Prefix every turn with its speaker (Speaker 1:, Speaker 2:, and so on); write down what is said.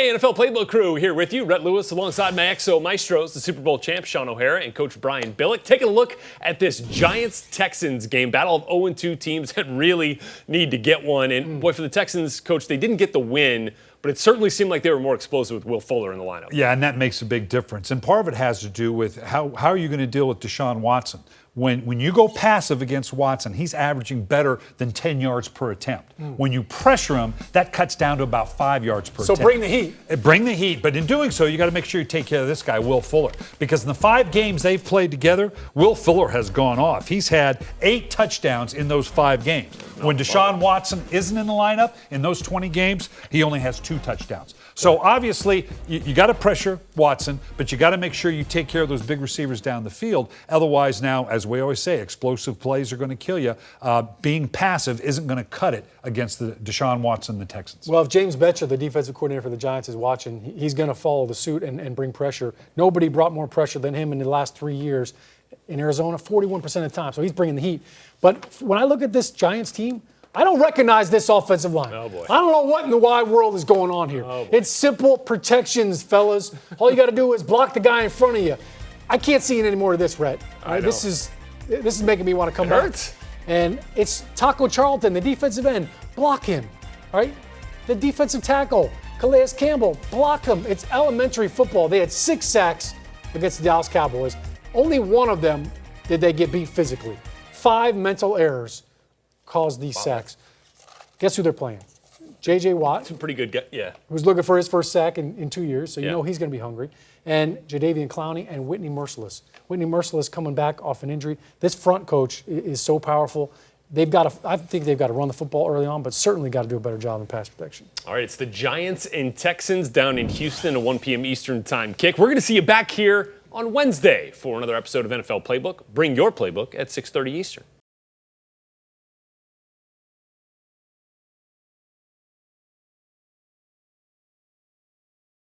Speaker 1: Hey, NFL Playbook crew here with you. Rhett Lewis alongside my XO Maestros, the Super Bowl champ Sean O'Hara and Coach Brian Billick. Taking a look at this Giants-Texans game, battle of 0-2 teams that really need to get one. And boy, for the Texans, Coach, they didn't get the win, but it certainly seemed like they were more explosive with Will Fuller in the lineup.
Speaker 2: Yeah, and that makes a big difference. And part of it has to do with how are you going to deal with Deshaun Watson? When you go passive against Watson, he's averaging better than 10 yards per attempt. When you pressure him, that cuts down to about 5 yards per attempt.
Speaker 3: So bring the heat.
Speaker 2: Bring the heat. But in doing so, you got to make sure you take care of this guy, Will Fuller. Because in the 5 games they've played together, Will Fuller has gone off. He's had 8 touchdowns in those 5 games. When Deshaun Watson isn't in the lineup, in those 20 games, he only has 2 touchdowns. So obviously, you got to pressure Watson, but you got to make sure you take care of those big receivers down the field. Otherwise now, as we always say, explosive plays are going to kill you. Being passive isn't going to cut it against the Deshaun Watson and the Texans.
Speaker 3: Well, if James Betcher, the defensive coordinator for the Giants, is watching, he's going to follow the suit and bring pressure. Nobody brought more pressure than him in the last 3 years in Arizona, 41% of the time. So he's bringing the heat. But when I look at this Giants team, I don't recognize this offensive line.
Speaker 1: Oh, boy.
Speaker 3: I don't know what in the wide world is going on here.
Speaker 1: Oh,
Speaker 3: it's simple protections, fellas. All you got to do is block the guy in front of you. I can't see any more of this, Rhett. This is making me want to come back.
Speaker 1: Hurts.
Speaker 3: And it's Taco Charlton, the defensive end. Block him, all right? The defensive tackle, Calais Campbell, block him. It's elementary football. They had 6 sacks against the Dallas Cowboys. Only one of them did they get beat physically. 5 mental errors caused these sacks. Guess who they're playing? J.J. Watt.
Speaker 1: It's a pretty good guy, yeah.
Speaker 3: Who's looking for his first sack in 2 years, so you
Speaker 1: Yeah.
Speaker 3: know he's going to be hungry. And Jadeveon Clowney and Whitney Merciless. Whitney Merciless coming back off an injury. This front coach is so powerful. I think they've got to run the football early on, but certainly got to do a better job in pass protection.
Speaker 1: All right, it's the Giants and Texans down in Houston, a 1 p.m. Eastern time kick. We're going to see you back here on Wednesday for another episode of NFL Playbook. Bring your playbook at 6:30 Eastern.